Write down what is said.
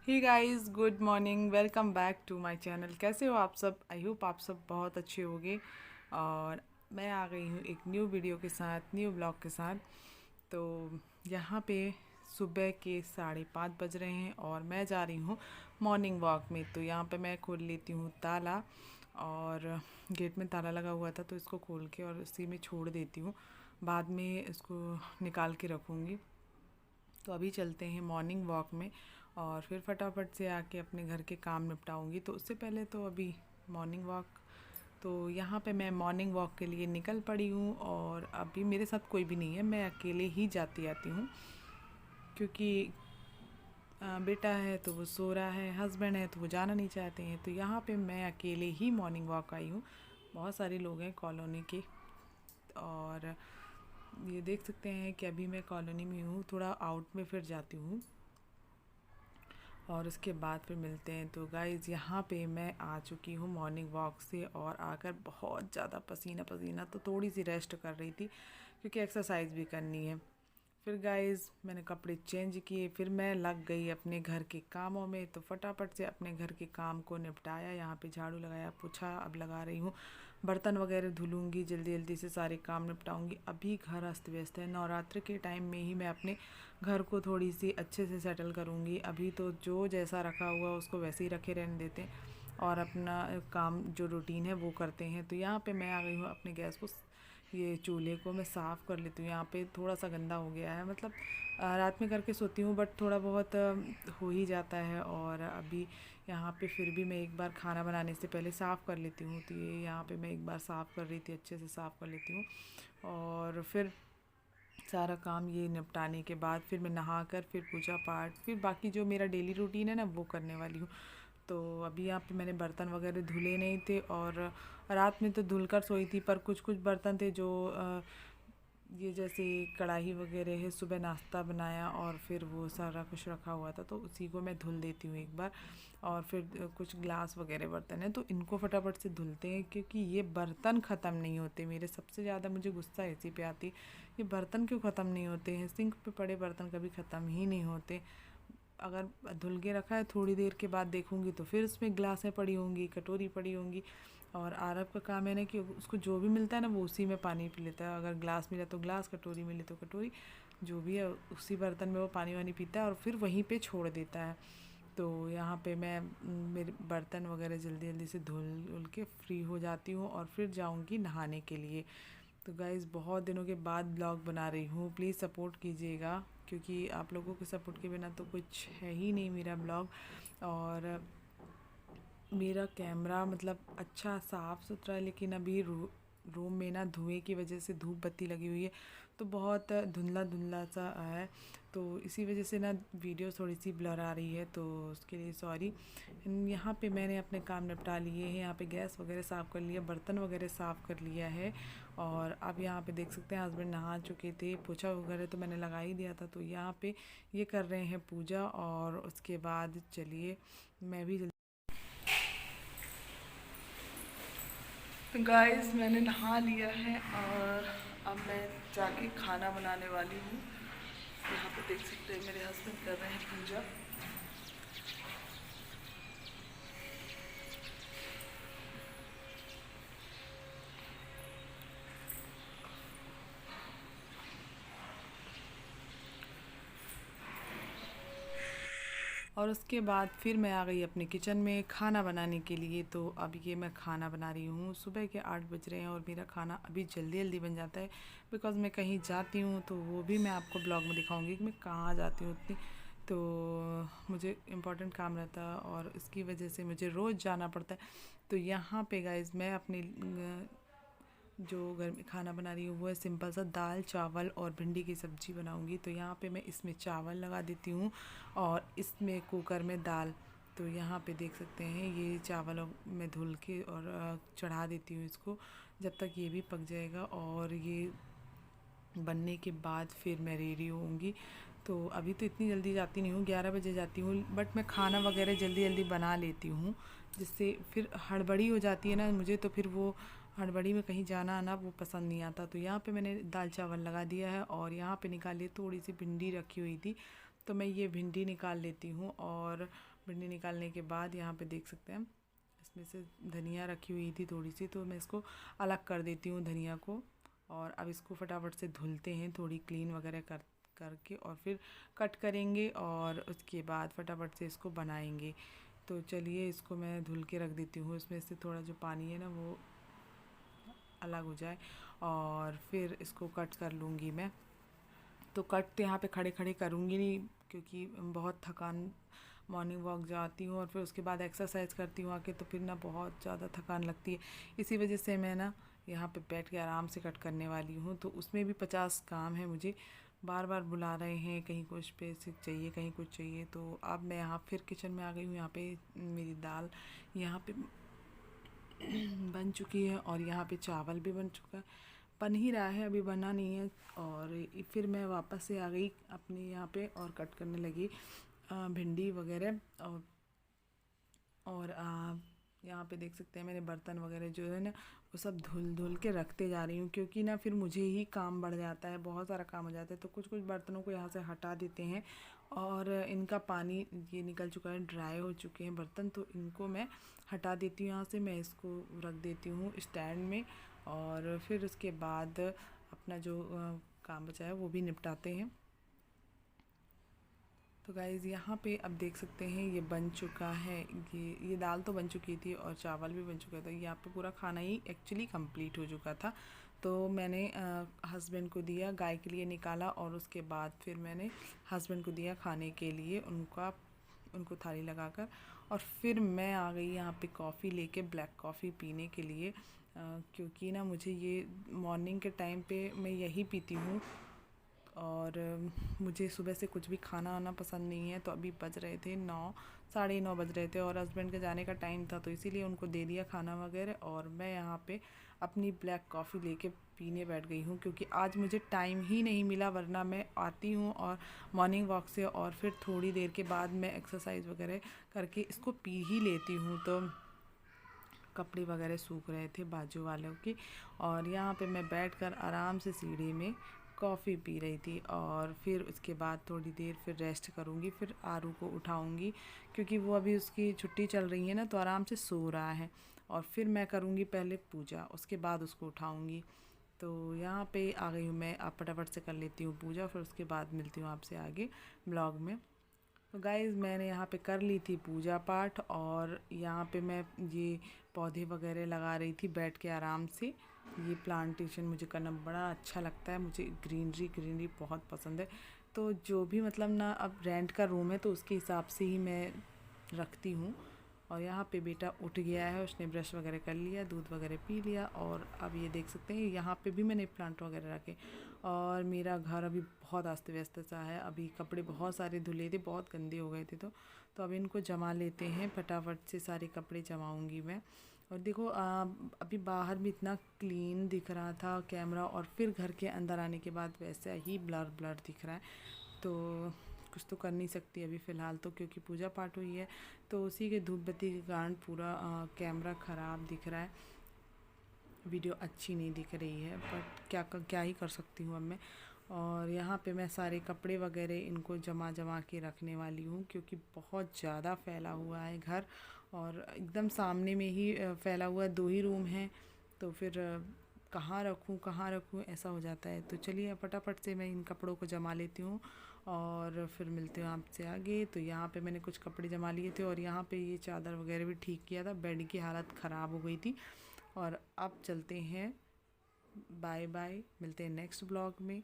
Hey guys, good morning. Welcome back to my channel. कैसे हो आप सब? आई होप आप सब बहुत अच्छे होंगे। और मैं आ गई हूँ एक न्यू वीडियो के साथ, न्यू ब्लॉग के साथ। तो यहाँ पे सुबह के 5:30 बज रहे हैं और मैं जा रही हूँ मॉर्निंग वॉक में। तो यहाँ पे मैं खोल लेती हूँ ताला, और गेट में ताला लगा हुआ था तो इसको खोल के और उसी में छोड़ देती हूँ। बाद में इसको निकाल के रखूँगी। तो अभी चलते हैं मॉर्निंग वॉक में और फिर फटाफट से आके अपने घर के काम निपटाऊंगी। तो उससे पहले तो अभी मॉर्निंग वॉक। तो यहाँ पे मैं मॉर्निंग वॉक के लिए निकल पड़ी हूँ और अभी मेरे साथ कोई भी नहीं है, मैं अकेले ही जाती आती हूँ। क्योंकि बेटा है तो वो सो रहा है, हस्बैंड है तो वो जाना नहीं चाहते हैं। तो यहाँ पे मैं अकेले ही मॉर्निंग वॉक आई हूँ। बहुत सारे लोग हैं कॉलोनी के, और ये देख सकते हैं कि अभी मैं कॉलोनी में हूँ, थोड़ा आउट में फिर जाती हूँ और उसके बाद फिर मिलते हैं। तो गाइज़, यहाँ पे मैं आ चुकी हूँ मॉर्निंग वॉक से और आकर बहुत ज़्यादा पसीना पसीना, तो थोड़ी सी रेस्ट कर रही थी क्योंकि एक्सरसाइज भी करनी है। फिर गाइज़ मैंने कपड़े चेंज किए, फिर मैं लग गई अपने घर के कामों में। तो फटाफट से अपने घर के काम को निपटाया, यहाँ पे झाड़ू लगाया, पोछा अब लगा रही हूँ, बर्तन वगैरह धुलूँगी, जल्दी जल्दी से सारे काम निपटाऊँगी। अभी घर अस्त व्यस्त है, नवरात्र के टाइम में ही मैं अपने घर को थोड़ी सी अच्छे से सेटल करूँगी। अभी तो जो जैसा रखा हुआ उसको वैसे ही रखे रहने देते हैं और अपना काम जो रूटीन है वो करते हैं। तो यहाँ पे मैं आ गई हूँ अपने गैस को, ये चूल्हे को मैं साफ़ कर लेती हूँ। यहाँ पे थोड़ा सा गंदा हो गया है, मतलब रात में करके सोती हूँ बट थोड़ा बहुत हो ही जाता है। और अभी यहाँ पे फिर भी मैं एक बार खाना बनाने से पहले साफ़ कर लेती हूँ। तो ये यहाँ पे मैं एक बार साफ़ कर रही थी, अच्छे से साफ़ कर लेती हूँ। और फिर सारा काम ये निपटाने के बाद फिर मैं नहा कर फिर पूजा पाठ, फिर बाकी जो मेरा डेली रूटीन है ना वो करने वाली हूँ। तो अभी यहाँ पे मैंने बर्तन वगैरह धुले नहीं थे और रात में तो धुल कर सोई थी, पर कुछ कुछ बर्तन थे जो ये जैसे कढ़ाई वगैरह है, सुबह नाश्ता बनाया और फिर वो सारा कुछ रखा हुआ था तो उसी को मैं धुल देती हूँ एक बार। और फिर कुछ ग्लास वगैरह बर्तन है तो इनको फटाफट से धुलते हैं, क्योंकि ये बर्तन ख़त्म नहीं होते मेरे। सबसे ज़्यादा मुझे गुस्सा इसी पे आती, ये बर्तन क्यों ख़त्म नहीं होते हैं। सिंक पे पड़े बर्तन कभी ख़त्म ही नहीं होते। अगर धुल के रखा है, थोड़ी देर के बाद देखूंगी तो फिर उसमें ग्लासें पड़ी होंगी, कटोरी पड़ी होंगी। और आरब का काम है ना कि उसको जो भी मिलता है ना वो उसी में पानी पी लेता है। अगर ग्लास मिला तो ग्लास, कटोरी मिली तो कटोरी, जो भी है उसी बर्तन में वो पानी वानी पीता है और फिर वहीं पे छोड़ देता है। तो यहाँ पे मैं मेरे बर्तन वगैरह जल्दी जल्दी से धुल के फ्री हो जाती हूँ और फिर जाऊँगी नहाने के लिए। तो गाइज़, बहुत दिनों के बाद ब्लॉग बना रही हूँ, प्लीज़ सपोर्ट कीजिएगा, क्योंकि आप लोगों के सपोर्ट के बिना तो कुछ है ही नहीं मेरा ब्लॉग। और मेरा कैमरा मतलब अच्छा साफ़ सुथरा है, लेकिन अभी रूम में ना धुएं की वजह से धूप बत्ती लगी हुई है तो बहुत धुंधला धुंधला सा है। तो इसी वजह से ना वीडियो थोड़ी सी ब्लर आ रही है, तो उसके लिए सॉरी। यहाँ पे मैंने अपने काम निपटा लिए हैं, यहाँ पे गैस वगैरह साफ़ कर लिया, बर्तन वगैरह साफ़ कर लिया है। और अब यहाँ पे देख सकते हैं हस्बैंड नहा चुके थे, पोछा वगैरह तो मैंने लगा ही दिया था। तो यहाँ पे ये कर रहे हैं पूजा और उसके बाद चलिए मैं भी गाइस, मैंने नहा लिया है और अब मैं जाके खाना बनाने वाली हूँ। यहाँ पे देख सकते हैं मेरे हस्बैंड कर रहे हैं पूजा। और उसके बाद फिर मैं आ गई अपने किचन में खाना बनाने के लिए। तो अब ये मैं खाना बना रही हूँ। सुबह के 8 बज रहे हैं और मेरा खाना अभी जल्दी जल्दी बन जाता है, बिकॉज़ मैं कहीं जाती हूँ तो वो भी मैं आपको ब्लॉग में दिखाऊंगी कि मैं कहाँ जाती हूँ इतनी। तो मुझे इम्पोर्टेंट काम रहता है और इसकी वजह से मुझे रोज़ जाना पड़ता है। तो यहाँ पे गाइज़ मैं अपनी जो घर में खाना बना रही हूँ वो है सिंपल सा दाल चावल और भिंडी की सब्ज़ी बनाऊँगी। तो यहाँ पे मैं इसमें चावल लगा देती हूँ और इसमें कुकर में दाल। तो यहाँ पे देख सकते हैं ये चावल मैं धुल के और चढ़ा देती हूँ इसको, जब तक ये भी पक जाएगा और ये बनने के बाद फिर मैं रेडी होऊंगी। तो अभी तो इतनी जल्दी जाती नहीं हूँ, 11 बजे जाती हूँ, बट मैं खाना वगैरह जल्दी जल्दी बना लेती हूँ, जिससे फिर हड़बड़ी हो जाती है ना मुझे, तो फिर वो हड़बड़ी में कहीं जाना आना वो पसंद नहीं आता। तो यहाँ पे मैंने दाल चावल लगा दिया है और यहाँ पे निकाली थोड़ी सी भिंडी रखी हुई थी तो मैं ये भिंडी निकाल लेती हूँ। और भिंडी निकालने के बाद यहाँ पे देख सकते हैं इसमें से धनिया रखी हुई थी थोड़ी सी, तो मैं इसको अलग कर देती हूँ धनिया को। और अब इसको फटाफट से धुलते हैं थोड़ी क्लीन वगैरह करके, और फिर कट करेंगे और उसके बाद फटाफट से इसको बनाएंगे। तो चलिए इसको मैं धुल के रख देती हूँ, इसमें से थोड़ा जो पानी है ना वो अलग हो जाए, और फिर इसको कट कर लूँगी मैं। तो कट यहाँ पे खड़े खड़े करूँगी नहीं, क्योंकि बहुत थकान, मॉर्निंग वॉक जाती हूँ और फिर उसके बाद एक्सरसाइज करती हूँ आके, तो फिर ना बहुत ज़्यादा थकान लगती है। इसी वजह से मैं ना यहाँ पे बैठ के आराम से कट करने वाली हूँ। तो उसमें भी 50 काम है मुझे, बार बार बुला रहे हैं, कहीं कुछ बेसिक चाहिए, कहीं कुछ चाहिए। तो अब मैं यहाँ फिर किचन में आ गई हूँ। यहाँ पे मेरी दाल यहाँ पे बन चुकी है, और यहाँ पे चावल भी बन चुका है, बन ही रहा है, अभी बना नहीं है। और फिर मैं वापस से आ गई अपने यहाँ पे और कट करने लगी भिंडी वगैरह। और यहाँ पे देख सकते हैं मैंने बर्तन वगैरह जो है ना वो सब धुल धुल के रखते जा रही हूँ, क्योंकि ना फिर मुझे ही काम बढ़ जाता है, बहुत सारा काम हो जाता है। तो कुछ कुछ बर्तनों को यहाँ से हटा देते हैं, और इनका पानी ये निकल चुका है, ड्राई हो चुके हैं बर्तन, तो इनको मैं हटा देती हूँ यहाँ से। मैं इसको रख देती हूँ स्टैंड में, और फिर उसके बाद अपना जो काम बचा है वो भी निपटाते हैं। तो गाइज़ यहाँ पे अब देख सकते हैं ये बन चुका है, ये दाल तो बन चुकी थी और चावल भी बन चुका था। यहाँ पे पूरा खाना ही एक्चुअली कंप्लीट हो चुका था। तो मैंने हस्बैंड को दिया, गाय के लिए निकाला, और उसके बाद फिर मैंने हस्बैंड को दिया खाने के लिए, उनको थाली लगाकर। और फिर मैं आ गई यहाँ पे कॉफ़ी लेके, ब्लैक कॉफ़ी पीने के लिए, क्योंकि ना मुझे ये मॉर्निंग के टाइम पे मैं यही पीती हूँ, और मुझे सुबह से कुछ भी खाना आना पसंद नहीं है। तो अभी बज रहे थे 9, साढ़े 9 बज रहे थे, और हस्बैंड के जाने का टाइम था, तो इसीलिए उनको दे दिया खाना वगैरह। और मैं यहाँ पे अपनी ब्लैक कॉफ़ी लेके पीने बैठ गई हूँ, क्योंकि आज मुझे टाइम ही नहीं मिला, वरना मैं आती हूँ और मॉर्निंग वॉक से और फिर थोड़ी देर के बाद मैं एक्सरसाइज वगैरह करके इसको पी ही लेती हूँ। तो कपड़े वगैरह सूख रहे थे बाजू वालों के, और यहाँ पे मैं बैठकर आराम से सीढ़ी में कॉफ़ी पी रही थी। और फिर उसके बाद थोड़ी देर फिर रेस्ट करूँगी, फिर आरू को उठाऊँगी, क्योंकि वो अभी उसकी छुट्टी चल रही है ना, तो आराम से सो रहा है। और फिर मैं करूँगी पहले पूजा, उसके बाद उसको उठाऊँगी। तो यहाँ पे आ गई हूँ मैं, आप फटाफट से कर लेती हूँ पूजा, फिर उसके बाद मिलती हूँ आपसे आगे ब्लॉग में। तो गाइज़ मैंने यहाँ पे कर ली थी पूजा पाठ, और यहाँ पे मैं ये पौधे वगैरह लगा रही थी बैठ के आराम से। ये प्लांटेशन मुझे करना बड़ा अच्छा लगता है, मुझे ग्रीनरी बहुत पसंद है। तो जो भी मतलब ना, अब रेंट का रूम है तो उसके हिसाब से ही मैं रखती हूँ। और यहाँ पे बेटा उठ गया है, उसने ब्रश वगैरह कर लिया, दूध वगैरह पी लिया, और अब ये देख सकते हैं यहाँ पे भी मैंने प्लांट वगैरह रखे। और मेरा घर अभी बहुत अस्त व्यस्त सा है, अभी कपड़े बहुत सारे धुले थे, बहुत गंदे हो गए थे, तो अब इनको जमा लेते हैं, फटाफट से सारे कपड़े जमाऊँगी मैं। और देखो अभी बाहर भी इतना क्लीन दिख रहा था कैमरा, और फिर घर के अंदर आने के बाद वैसा ही ब्लर ब्लर दिख रहा है। तो कुछ तो कर नहीं सकती अभी फ़िलहाल तो, क्योंकि पूजा पाठ हुई है, तो उसी के धूप बत्ती के कारण पूरा कैमरा ख़राब दिख रहा है, वीडियो अच्छी नहीं दिख रही है, बट क्या ही कर सकती हूँ अब मैं। और यहाँ पे मैं सारे कपड़े वगैरह इनको जमा के रखने वाली हूँ, क्योंकि बहुत ज़्यादा फैला हुआ है घर, और एकदम सामने में ही फैला हुआ है, 2 ही रूम हैं, तो फिर कहाँ रखूँ ऐसा हो जाता है। तो चलिए फटाफट से मैं इन कपड़ों को जमा लेती हूँ, और फिर मिलती हूँ आपसे आगे। तो यहाँ पे मैंने कुछ कपड़े जमा लिए थे, और यहाँ पे ये चादर वगैरह भी ठीक किया था, बेड की हालत ख़राब हो गई थी। और अब चलते हैं, बाय बाय, मिलते हैं नेक्स्ट ब्लॉग में।